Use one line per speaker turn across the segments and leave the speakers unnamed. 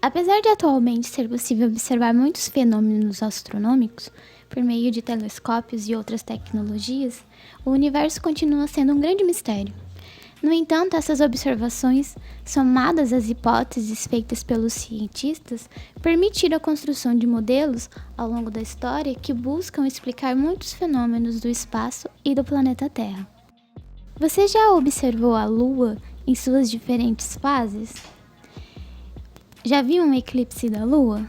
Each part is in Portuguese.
Apesar de atualmente ser possível observar muitos fenômenos astronômicos por meio de telescópios e outras tecnologias, o universo continua sendo um grande mistério. No entanto, essas observações, somadas às hipóteses feitas pelos cientistas, permitiram a construção de modelos ao longo da história que buscam explicar muitos fenômenos do espaço e do planeta Terra. Você já observou a Lua em suas diferentes fases? Já viu um eclipse da Lua?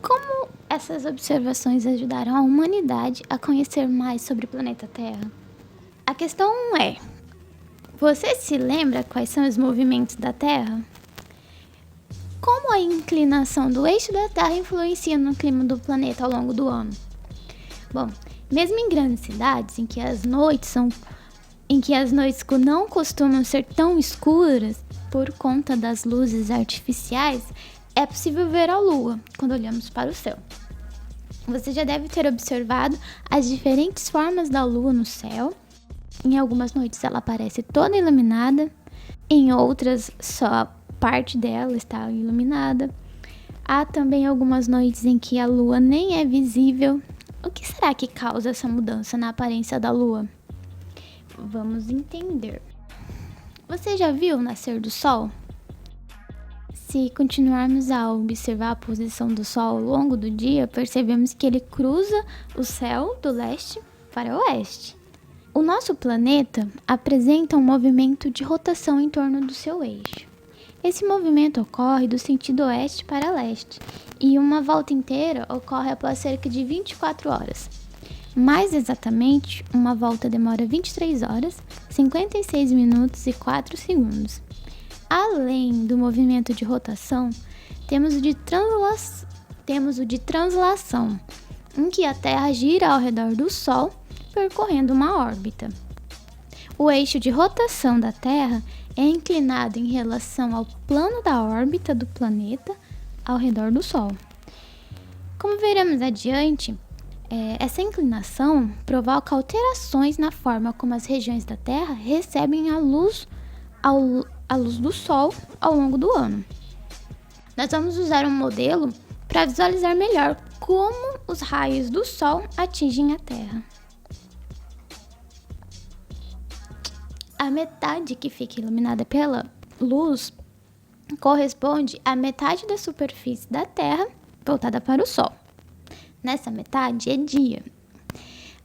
Como essas observações ajudaram a humanidade a conhecer mais sobre o planeta Terra? A questão é: você se lembra quais são os movimentos da Terra? Como a inclinação do eixo da Terra influencia no clima do planeta ao longo do ano? Bom, mesmo em grandes cidades em que as noites não costumam ser tão escuras por conta das luzes artificiais, é possível ver a Lua quando olhamos para o céu. Você já deve ter observado as diferentes formas da Lua no céu. Em algumas noites ela aparece toda iluminada, em outras só parte dela está iluminada. Há também algumas noites em que a Lua nem é visível. O que será que causa essa mudança na aparência da Lua? Vamos entender. Você já viu o nascer do Sol? Se continuarmos a observar a posição do Sol ao longo do dia, percebemos que ele cruza o céu do leste para o oeste. O nosso planeta apresenta um movimento de rotação em torno do seu eixo. Esse movimento ocorre do sentido oeste para leste, e uma volta inteira ocorre após cerca de 24 horas. Mais exatamente, uma volta demora 23 horas, 56 minutos e 4 segundos. Além do movimento de rotação, temos o de translação, em que a Terra gira ao redor do Sol, percorrendo uma órbita. O eixo de rotação da Terra é inclinado em relação ao plano da órbita do planeta ao redor do Sol. Como veremos adiante, essa inclinação provoca alterações na forma como as regiões da Terra recebem a luz do Sol ao longo do ano. Nós vamos usar um modelo para visualizar melhor como os raios do Sol atingem a Terra. A metade que fica iluminada pela luz corresponde à metade da superfície da Terra voltada para o Sol. Nessa metade é dia.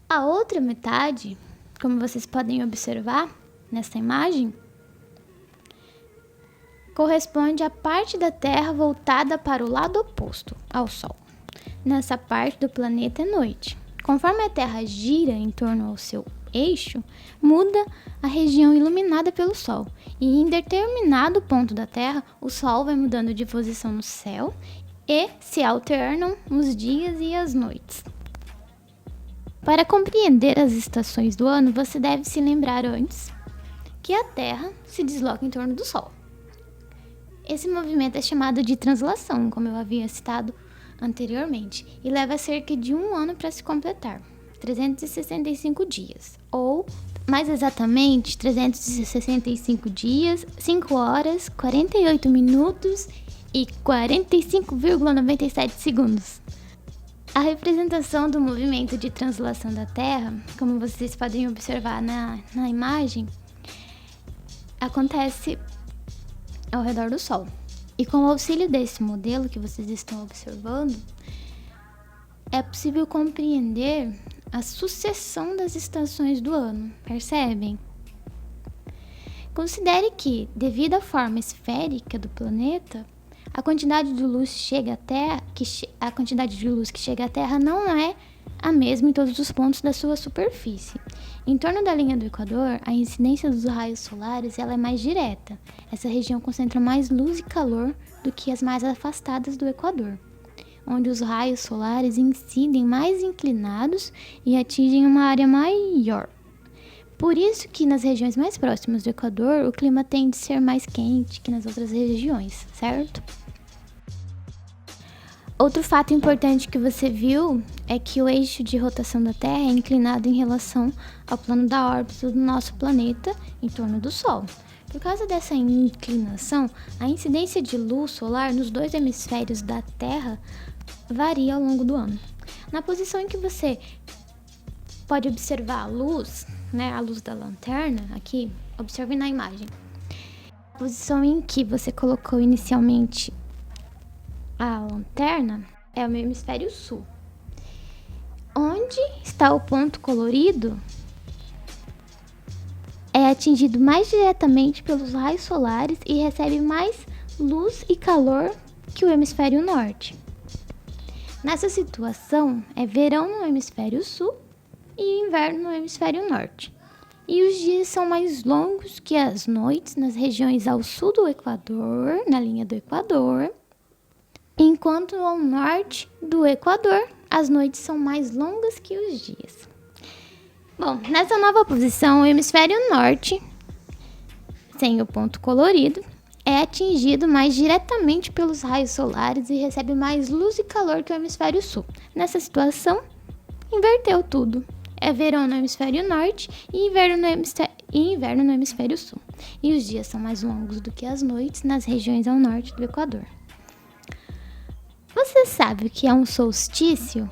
A outra metade, como vocês podem observar nessa imagem, corresponde à parte da Terra voltada para o lado oposto ao Sol. Nessa parte do planeta é noite. Conforme a Terra gira em torno ao seu eixo, muda a região iluminada pelo Sol, e em determinado ponto da Terra, o Sol vai mudando de posição no céu e se alternam os dias e as noites. Para compreender as estações do ano, você deve se lembrar antes que a Terra se desloca em torno do Sol. Esse movimento é chamado de translação, como eu havia citado anteriormente, e leva cerca de um ano para se completar, 365 dias, ou mais exatamente 365 dias, 5 horas, 48 minutos e 45,97 segundos. A representação do movimento de translação da Terra, como vocês podem observar na imagem, acontece ao redor do Sol. E com o auxílio desse modelo que vocês estão observando, é possível compreender a sucessão das estações do ano, percebem? Considere que, devido à forma esférica do planeta, a quantidade de luz que chega à Terra não é a mesma em todos os pontos da sua superfície. Em torno da linha do Equador, a incidência dos raios solares ela é mais direta. Essa região concentra mais luz e calor do que as mais afastadas do Equador, onde os raios solares incidem mais inclinados e atingem uma área maior. Por isso que nas regiões mais próximas do Equador, o clima tende a ser mais quente que nas outras regiões, certo? Outro fato importante que você viu é que o eixo de rotação da Terra é inclinado em relação ao plano da órbita do nosso planeta em torno do Sol. Por causa dessa inclinação, a incidência de luz solar nos dois hemisférios da Terra varia ao longo do ano. Na posição em que você pode observar a luz, né, a luz da lanterna, aqui, observe na imagem. A posição em que você colocou inicialmente a lanterna é o hemisfério sul. Onde está o ponto colorido é atingido mais diretamente pelos raios solares e recebe mais luz e calor que o hemisfério norte. Nessa situação, é verão no hemisfério sul e inverno no hemisfério norte. E os dias são mais longos que as noites nas regiões ao sul do Equador, na linha do Equador, enquanto ao norte do Equador, as noites são mais longas que os dias. Bom, nessa nova posição, o hemisfério norte, sem o ponto colorido, é atingido mais diretamente pelos raios solares e recebe mais luz e calor que o hemisfério sul. Nessa situação, inverteu tudo. É verão no hemisfério norte e inverno no hemisfério sul. E os dias são mais longos do que as noites nas regiões ao norte do Equador. Você sabe o que é um solstício?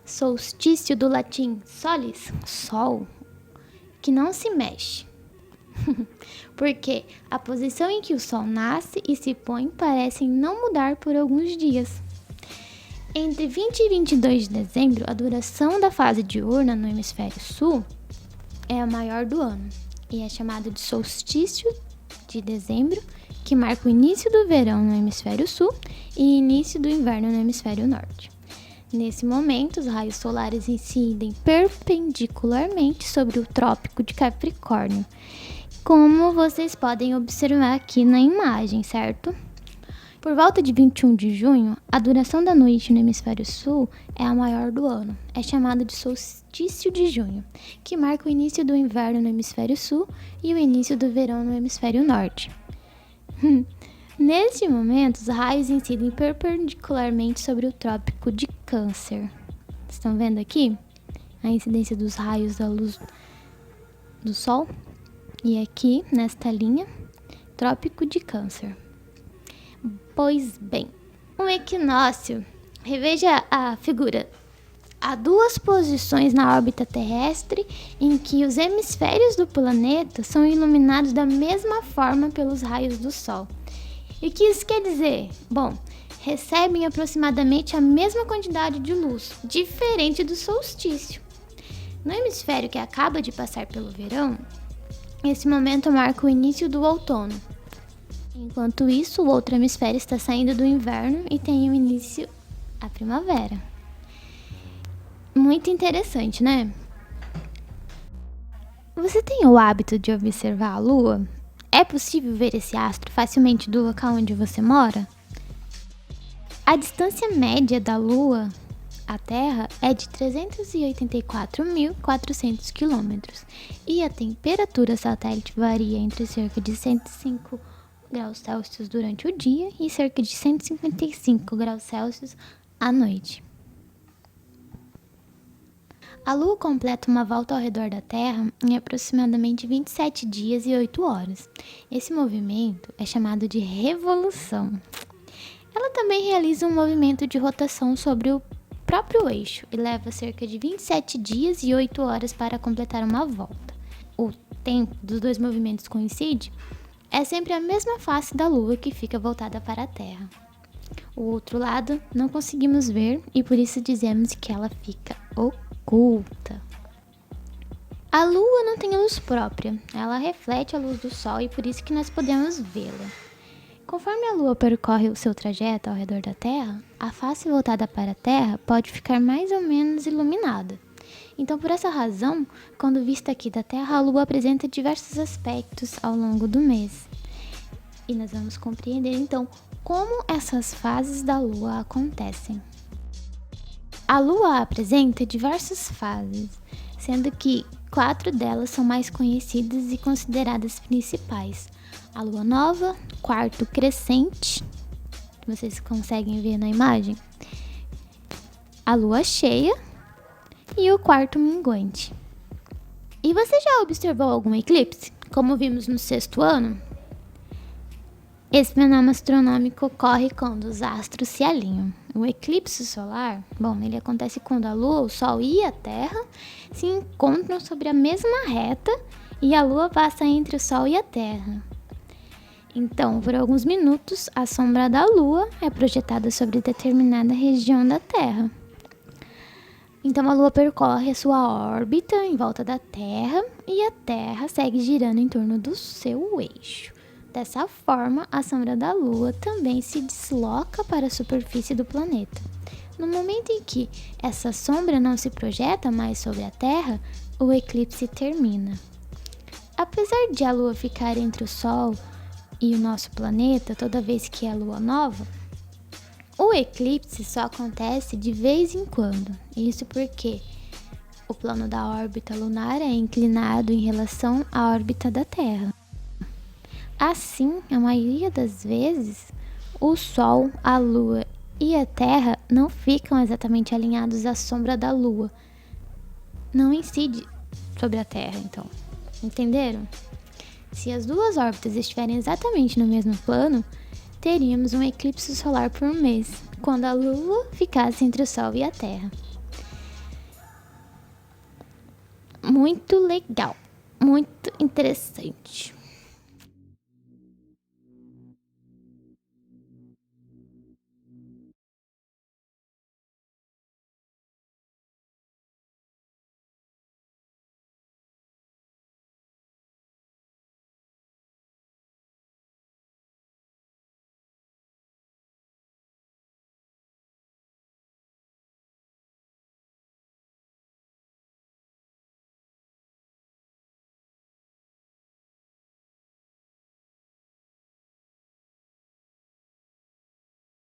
Solstício do latim solis, sol, que não se mexe. Porque a posição em que o sol nasce e se põe parecem não mudar por alguns dias. Entre 20 e 22 de dezembro, a duração da fase diurna no hemisfério sul é a maior do ano e é chamada de solstício de dezembro, que marca o início do verão no hemisfério sul e início do inverno no hemisfério norte. Nesse momento, os raios solares incidem perpendicularmente sobre o Trópico de Capricórnio, como vocês podem observar aqui na imagem, certo? Por volta de 21 de junho, a duração da noite no hemisfério sul é a maior do ano. É chamada de solstício de junho, que marca o início do inverno no hemisfério sul e o início do verão no hemisfério norte. Neste momento, os raios incidem perpendicularmente sobre o Trópico de Câncer. Estão vendo aqui a incidência dos raios da luz do Sol? E aqui, nesta linha, Trópico de Câncer. Pois bem, um equinócio, reveja a figura. Há duas posições na órbita terrestre em que os hemisférios do planeta são iluminados da mesma forma pelos raios do Sol. E o que isso quer dizer? Bom, recebem aproximadamente a mesma quantidade de luz, diferente do solstício. No hemisfério que acaba de passar pelo verão, esse momento marca o início do outono. Enquanto isso, o outro hemisfério está saindo do inverno e tem o início a primavera. Muito interessante, né? Você tem o hábito de observar a Lua? É possível ver esse astro facilmente do local onde você mora? A distância média da Lua à Terra é de 384.400 quilômetros e a temperatura satélite varia entre cerca de 105 graus Celsius durante o dia e cerca de 155 graus Celsius à noite. A Lua completa uma volta ao redor da Terra em aproximadamente 27 dias e 8 horas. Esse movimento é chamado de revolução. Ela também realiza um movimento de rotação sobre o próprio eixo e leva cerca de 27 dias e 8 horas para completar uma volta. O tempo dos dois movimentos coincide? É sempre a mesma face da Lua que fica voltada para a Terra. O outro lado não conseguimos ver e por isso dizemos que ela fica oculta. A Lua não tem luz própria, ela reflete a luz do Sol e por isso que nós podemos vê-la. Conforme a Lua percorre o seu trajeto ao redor da Terra, a face voltada para a Terra pode ficar mais ou menos iluminada. Então, por essa razão, quando vista aqui da Terra, a Lua apresenta diversos aspectos ao longo do mês. E nós vamos compreender, então, como essas fases da Lua acontecem. A Lua apresenta diversas fases, sendo que 4 delas são mais conhecidas e consideradas principais. A Lua Nova, quarto crescente, vocês conseguem ver na imagem, a Lua Cheia e o quarto minguante. E você já observou algum eclipse? Como vimos no sexto ano, esse fenômeno astronômico ocorre quando os astros se alinham. O eclipse solar, ele acontece quando a Lua, o Sol e a Terra se encontram sobre a mesma reta e a Lua passa entre o Sol e a Terra. Então, por alguns minutos, a sombra da Lua é projetada sobre determinada região da Terra. Então, a Lua percorre a sua órbita em volta da Terra e a Terra segue girando em torno do seu eixo. Dessa forma, a sombra da Lua também se desloca para a superfície do planeta. No momento em que essa sombra não se projeta mais sobre a Terra, o eclipse termina. Apesar de a Lua ficar entre o Sol e o nosso planeta toda vez que é lua nova, o eclipse só acontece de vez em quando. Isso porque o plano da órbita lunar é inclinado em relação à órbita da Terra. Assim, a maioria das vezes, o Sol, a Lua e a Terra não ficam exatamente alinhados à sombra da Lua. Não incide sobre a Terra, então. Entenderam? Se as duas órbitas estiverem exatamente no mesmo plano, teríamos um eclipse solar por mês, quando a Lua ficasse entre o Sol e a Terra. Muito legal, muito interessante.